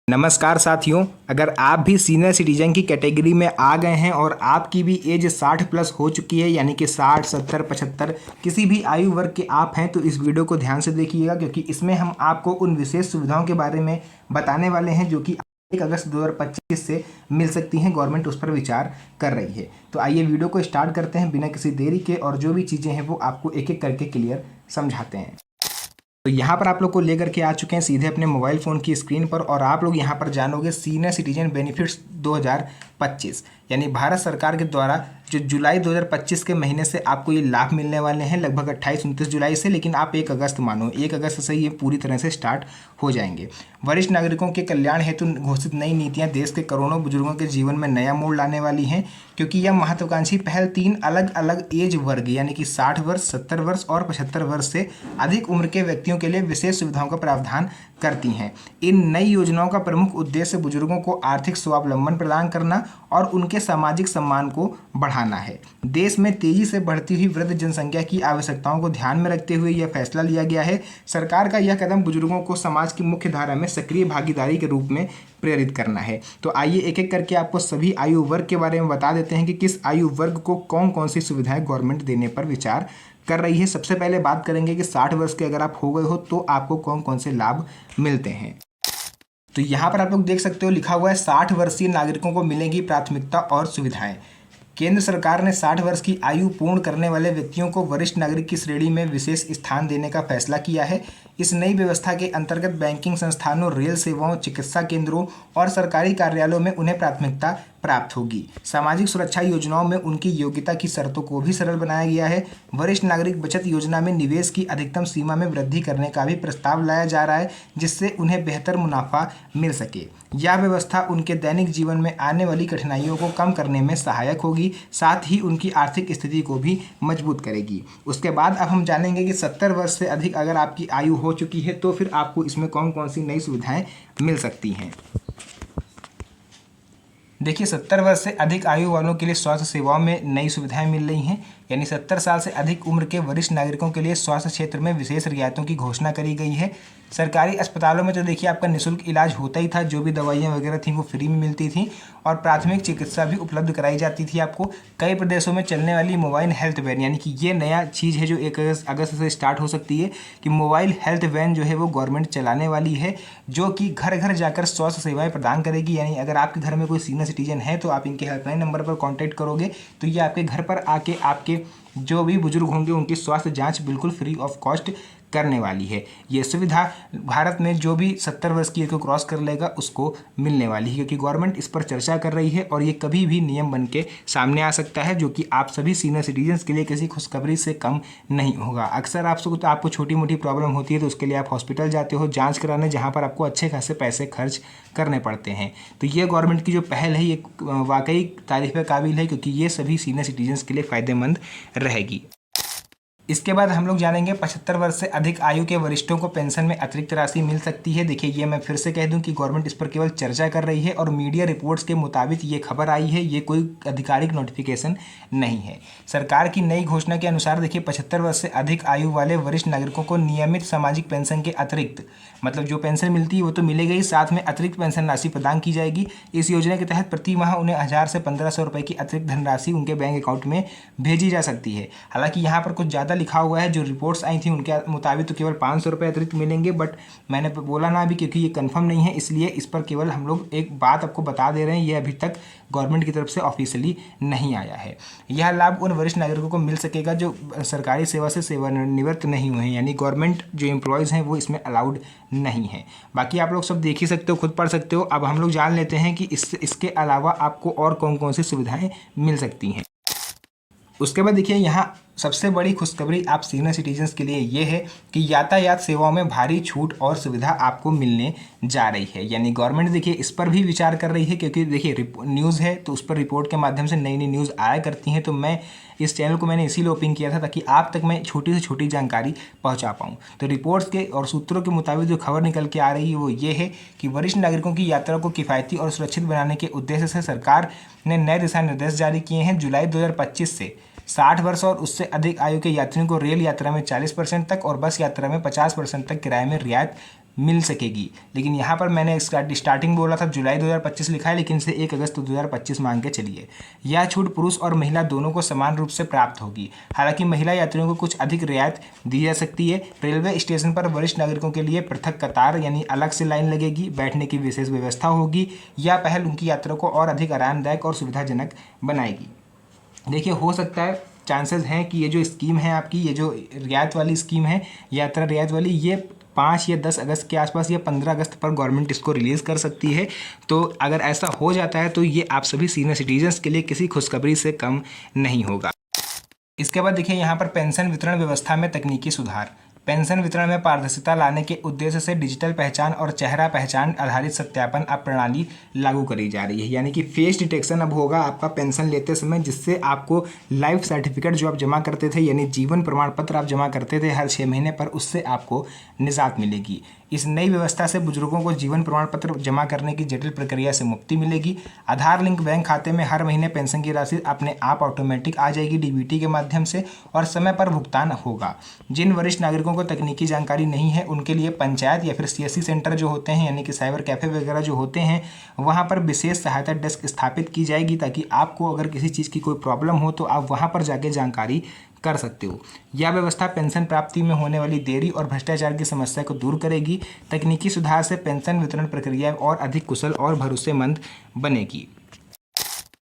नमस्कार साथियों, अगर आप भी सीनियर सिटीजन की कैटेगरी में आ गए हैं और आपकी भी एज 60 प्लस हो चुकी है, यानी कि 60, 70, 75 किसी भी आयु वर्ग के आप हैं, तो इस वीडियो को ध्यान से देखिएगा, क्योंकि इसमें हम आपको उन विशेष सुविधाओं के बारे में बताने वाले हैं जो कि 1 अगस्त 2025 से मिल सकती हैं। गवर्नमेंट उस पर विचार कर रही है। तो आइए वीडियो को स्टार्ट करते हैं बिना किसी देरी के, और जो भी चीज़ें हैं वो आपको एक एक करके क्लियर समझाते हैं। तो यहाँ पर आप लोग को लेकर के आ चुके हैं सीधे अपने मोबाइल फ़ोन की स्क्रीन पर, और आप लोग यहाँ पर जानोगे सीनियर सिटीजन बेनिफिट्स 2025, यानी भारत सरकार के द्वारा जो जुलाई 2025 के महीने से आपको ये लाभ मिलने वाले हैं, लगभग 28-29 जुलाई से, लेकिन आप 1 अगस्त मानो, 1 अगस्त से ये पूरी तरह से स्टार्ट हो जाएंगे। वरिष्ठ नागरिकों के कल्याण हेतु घोषित नई नीतियाँ देश के करोड़ों बुजुर्गों के जीवन में नया मोड़ लाने वाली हैं, क्योंकि यह महत्वाकांक्षी पहल 3 अलग अलग एज वर्ग यानी कि 60 वर्ष, 70 वर्ष और 75 वर्ष से अधिक उम्र के व्यक्तियों के लिए विशेष सुविधाओं का प्रावधान करती हैं। इन नई योजनाओं का प्रमुख उद्देश्य बुजुर्गों को आर्थिक स्वावलंबन प्रदान करना और उनके सामाजिक सम्मान को बढ़ाना है। देश में तेजी से बढ़ती हुई वृद्ध जनसंख्या की आवश्यकताओं को ध्यान में रखते हुए यह फैसला लिया गया है। सरकार का यह कदम बुजुर्गों को समाज की मुख्य धारा में सक्रिय भागीदारी के रूप में प्रेरित करना है। तो आइए एक एक करके आपको सभी आयु वर्ग के बारे में बता देते हैं कि किस आयु वर्ग को कौन कौन सी सुविधाएं गवर्नमेंट देने पर विचार कर रही है। सबसे पहले बात करेंगे कि 60 वर्ष के अगर आप हो गए हो तो आपको कौन कौन से लाभ मिलते हैं। तो यहाँ पर आप लोग देख सकते हो, लिखा हुआ है 60 वर्षीय नागरिकों को मिलेगी प्राथमिकता और सुविधाएं। केंद्र सरकार ने 60 वर्ष की आयु पूर्ण करने वाले व्यक्तियों को वरिष्ठ नागरिक की श्रेणी में विशेष स्थान देने का फैसला किया है। इस नई व्यवस्था के अंतर्गत बैंकिंग संस्थानों, रेल सेवाओं, चिकित्सा केंद्रों और सरकारी कार्यालयों में उन्हें प्राथमिकता प्राप्त होगी। सामाजिक सुरक्षा योजनाओं में उनकी योग्यता की शर्तों को भी सरल बनाया गया है। वरिष्ठ नागरिक बचत योजना में निवेश की अधिकतम सीमा में वृद्धि करने का भी प्रस्ताव लाया जा रहा है, जिससे उन्हें बेहतर मुनाफा मिल सके। यह व्यवस्था उनके दैनिक जीवन में आने वाली कठिनाइयों को कम करने में सहायक होगी, साथ ही उनकी आर्थिक स्थिति को भी मजबूत करेगी। उसके बाद अब हम जानेंगे कि 70 वर्ष से अधिक अगर आपकी आयु हो चुकी है तो फिर आपको इसमें कौन कौन सी नई सुविधाएं मिल सकती हैं। देखिए, 70 वर्ष से अधिक आयु वालों के लिए स्वास्थ्य सेवाओं में नई सुविधाएं मिल रही हैं, यानी 70 साल से अधिक उम्र के वरिष्ठ नागरिकों के लिए स्वास्थ्य क्षेत्र में विशेष रियायतों की घोषणा करी गई है। सरकारी अस्पतालों में तो देखिए आपका निःशुल्क इलाज होता ही था, जो भी दवाइयाँ वगैरह थी वो फ्री में मिलती थी, और प्राथमिक चिकित्सा भी उपलब्ध कराई जाती थी आपको। कई प्रदेशों में चलने वाली मोबाइल हेल्थ वैन, यानी कि ये नया चीज़ है जो 1 अगस्त से स्टार्ट हो सकती है, कि मोबाइल हेल्थ वैन जो है वो गवर्नमेंट चलाने वाली है, जो कि घर घर जाकर स्वास्थ्य सेवाएं प्रदान करेगी। यानी अगर आपके घर में कोई सीनियर सिटीजन है तो आप इनके हेल्पलाइन नंबर पर कॉन्टैक्ट करोगे तो ये आपके घर पर आके आपके जो भी बुजुर्ग होंगे उनकी स्वास्थ्य जांच बिल्कुल फ्री ऑफ कॉस्ट करने वाली है। ये सुविधा भारत में जो भी 70 वर्ष की एज को क्रॉस कर लेगा उसको मिलने वाली है, क्योंकि गवर्नमेंट इस पर चर्चा कर रही है और ये कभी भी नियम बन के सामने आ सकता है, जो कि आप सभी सीनियर सिटीजन्स के लिए किसी खुशखबरी से कम नहीं होगा। अक्सर आपको छोटी मोटी प्रॉब्लम होती है तो उसके लिए आप हॉस्पिटल जाते हो जाँच कराने, जहाँ पर आपको अच्छे खासे पैसे खर्च करने पड़ते हैं। तो ये गवर्नमेंट की जो पहल है ये वाकई तारीफ काबिल है, क्योंकि ये सभी सीनियर सिटीजन्स के लिए फ़ायदेमंद रहेगी। इसके बाद हम लोग जानेंगे 75 वर्ष से अधिक आयु के वरिष्ठों को पेंशन में अतिरिक्त राशि मिल सकती है। देखिए, ये मैं फिर से कह दूं कि गवर्नमेंट इस पर केवल चर्चा कर रही है, और मीडिया रिपोर्ट्स के मुताबिक ये खबर आई है, ये कोई आधिकारिक नोटिफिकेशन नहीं है। सरकार की नई घोषणा के अनुसार देखिए, 75 वर्ष से अधिक आयु वाले वरिष्ठ नागरिकों को नियमित सामाजिक पेंशन के अतिरिक्त, मतलब जो पेंशन मिलती है वो तो मिलेगी ही, साथ में अतिरिक्त पेंशन राशि प्रदान की जाएगी। इस योजना के तहत प्रति माह उन्हें 1000 से 1500 रुपये की अतिरिक्त धनराशि उनके बैंक अकाउंट में भेजी जा सकती है। हालांकि यहाँ पर कुछ ज़्यादा लिखा हुआ है, जो रिपोर्ट्स आई थी उनके मुताबिक तो केवल 500 रुपये अतिरिक्त मिलेंगे, बट मैंने बोला ना अभी, क्योंकि ये कंफर्म नहीं है, इसलिए इस पर केवल हम लोग एक बात आपको बता दे रहे हैं, ये अभी तक गवर्नमेंट की तरफ से ऑफिशियली नहीं आया है। यह लाभ उन वरिष्ठ नागरिकों को मिल सकेगा जो सरकारी सेवा से सेवानिवृत्त नहीं हुए हैं, यानी गवर्नमेंट जो एम्प्लॉयज़ हैं वो इसमें अलाउड नहीं है। बाकी आप लोग सब देख ही सकते हो, खुद पढ़ सकते हो। अब हम लोग जान लेते हैं कि इसके अलावा आपको और कौन कौन सी सुविधाएं मिल सकती हैं। उसके बाद देखिए, यहाँ सबसे बड़ी खुशखबरी आप सीनियर सिटीजन्स के लिए ये है कि यातायात सेवाओं में भारी छूट और सुविधा आपको मिलने जा रही है। यानी गवर्नमेंट देखिए इस पर भी विचार कर रही है, क्योंकि देखिए न्यूज़ है तो उस पर रिपोर्ट के माध्यम से नई नई न्यूज़ आया करती हैं। तो मैं इस चैनल को मैंने इसीलिए ओपन किया था ताकि आप तक मैं छोटी से छोटी जानकारी पहुँचा पाऊँ। तो रिपोर्ट्स के और सूत्रों के मुताबिक जो खबर निकल के आ रही है वो ये है कि वरिष्ठ नागरिकों की यात्रा को किफ़ायती और सुरक्षित बनाने के उद्देश्य से सरकार ने नए दिशा निर्देश जारी किए हैं। जुलाई 2025 से 60 वर्ष और उससे अधिक आयु के यात्रियों को रेल यात्रा में 40% तक और बस यात्रा में 50% तक किराए में रियायत मिल सकेगी। लेकिन यहाँ पर मैंने स्टार्टिंग बोला था जुलाई 2025 लिखा है, लेकिन इसे 1 अगस्त 2025 मान के चलिए। यह छूट पुरुष और महिला दोनों को समान रूप से प्राप्त होगी। हालांकि महिला यात्रियों को कुछ अधिक रियायत दी जा सकती है। रेलवे स्टेशन पर वरिष्ठ नागरिकों के लिए पृथक कतार यानी अलग से लाइन लगेगी, बैठने की विशेष व्यवस्था होगी। यह पहल उनकी यात्रा को और अधिक आरामदायक और सुविधाजनक बनाएगी। देखिए, हो सकता है, चांसेस हैं कि ये जो स्कीम है आपकी, ये जो रियायत वाली स्कीम है, यात्रा रियायत वाली, ये 5 या 10 अगस्त के आसपास या 15 अगस्त पर गवर्नमेंट इसको रिलीज़ कर सकती है। तो अगर ऐसा हो जाता है तो ये आप सभी सीनियर सिटीजन्स के लिए किसी खुशखबरी से कम नहीं होगा। इसके बाद देखिए यहाँ पर पेंशन वितरण व्यवस्था में तकनीकी सुधार। पेंशन वितरण में पारदर्शिता लाने के उद्देश्य से डिजिटल पहचान और चेहरा पहचान आधारित सत्यापन अब प्रणाली लागू करी जा रही है। यानी कि फेस डिटेक्शन अब होगा आपका पेंशन लेते समय, जिससे आपको लाइफ सर्टिफिकेट जो आप जमा करते थे यानी जीवन प्रमाण पत्र आप जमा करते थे हर 6 महीने पर, उससे आपको निजात मिलेगी। इस नई व्यवस्था से बुजुर्गों को जीवन प्रमाण पत्र जमा करने की जटिल प्रक्रिया से मुक्ति मिलेगी। आधार लिंक बैंक खाते में हर महीने पेंशन की राशि अपने आप ऑटोमेटिक आ जाएगी डीबीटी के माध्यम से, और समय पर भुगतान होगा। जिन वरिष्ठ नागरिकों को तकनीकी जानकारी नहीं है उनके लिए पंचायत या फिर सीएससी सेंटर जो होते हैं यानी कि साइबर कैफ़े वगैरह जो होते हैं, वहाँ पर विशेष सहायता डेस्क स्थापित की जाएगी, ताकि आपको अगर किसी चीज़ की कोई प्रॉब्लम हो तो आप वहाँ पर जाके जानकारी कर सकते हो। यह व्यवस्था पेंशन प्राप्ति में होने वाली देरी और भ्रष्टाचार की समस्या को दूर करेगी। तकनीकी सुधार से पेंशन वितरण प्रक्रिया और अधिक कुशल और भरोसेमंद बनेगी।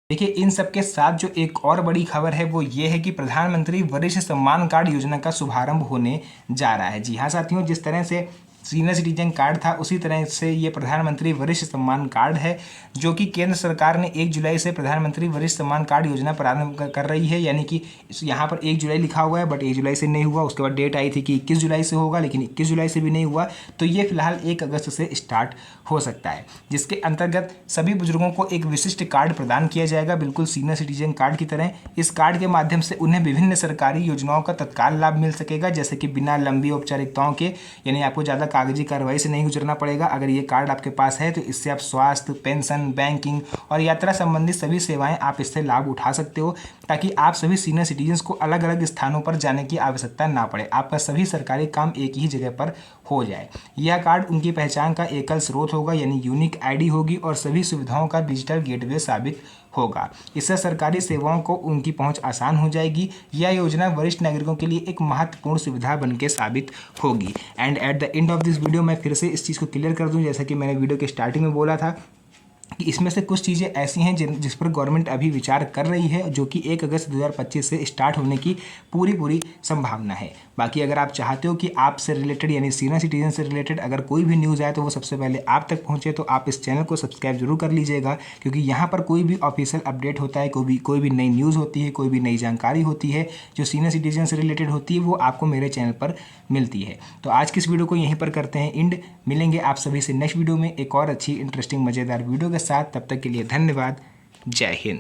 देखिए, इन सब के साथ जो एक और बड़ी खबर है वो ये है कि प्रधानमंत्री वरिष्ठ सम्मान कार्ड योजना का शुभारंभ होने जा रहा है। जी हाँ साथियों, जिस तरह से सीनियर सिटीजन कार्ड था उसी तरह से ये प्रधानमंत्री वरिष्ठ सम्मान कार्ड है, जो कि केंद्र सरकार ने 1 जुलाई से प्रधानमंत्री वरिष्ठ सम्मान कार्ड योजना प्रारंभ कर रही है। यानी कि यहाँ पर 1 जुलाई लिखा हुआ है, बट 1 जुलाई से नहीं हुआ। उसके बाद डेट आई थी कि 21 जुलाई से होगा, लेकिन 21 जुलाई से भी नहीं हुआ। तो ये फिलहाल 1 अगस्त से स्टार्ट हो सकता है, जिसके अंतर्गत सभी बुजुर्गों को एक विशिष्ट कार्ड प्रदान किया जाएगा, बिल्कुल सीनियर सिटीजन कार्ड की तरह। इस कार्ड के माध्यम से उन्हें विभिन्न सरकारी योजनाओं का तत्काल लाभ मिल सकेगा, जैसे कि बिना लंबी औपचारिकताओं के, यानी आपको ज़्यादा कागजी कार्रवाई से नहीं गुजरना पड़ेगा। अगर ये कार्ड आपके पास है तो इससे आप स्वास्थ्य, पेंशन, बैंकिंग और यात्रा संबंधित सभी सेवाएं आप इससे लाभ उठा सकते हो, ताकि आप सभी सीनियर सिटीजन्स को अलग अलग स्थानों पर जाने की आवश्यकता ना पड़े। आपका सभी सरकारी काम एक ही जगह पर हो जाए। यह कार्ड उनकी पहचान का एकल स्रोत होगा, यानी यूनिक आईडी होगी, और सभी सुविधाओं का डिजिटल गेटवे साबित होगा। इससे सरकारी सेवाओं को उनकी पहुंच आसान हो जाएगी। यह योजना वरिष्ठ नागरिकों के लिए एक महत्वपूर्ण सुविधा बनकर साबित होगी। And at the end of this video मैं फिर से इस चीज़ को क्लियर कर दूं, जैसा कि मैंने वीडियो के स्टार्टिंग में बोला था कि इसमें से कुछ चीज़ें ऐसी हैं जिस पर गवर्नमेंट अभी विचार कर रही है, जो कि 1 अगस्त 2025 से स्टार्ट होने की पूरी संभावना है। बाकी अगर आप चाहते हो कि आपसे रिलेटेड यानी सीनियर सिटीजन से रिलेटेड अगर कोई भी न्यूज़ आए तो वो सबसे पहले आप तक पहुंचे, तो आप इस चैनल को सब्सक्राइब जरूर कर लीजिएगा, क्योंकि यहाँ पर कोई भी ऑफिशियल अपडेट होता है, कोई भी नई न्यूज़ होती है, कोई भी नई जानकारी होती है जो सीनियर सिटीजन से रिलेटेड होती है, वो आपको मेरे चैनल पर मिलती है। तो आज की इस वीडियो को यहीं पर करते हैं एंड। मिलेंगे आप सभी से नेक्स्ट वीडियो में एक और अच्छी इंटरेस्टिंग मज़ेदार वीडियो के साथ। तब तक के लिए धन्यवाद। जय हिंद।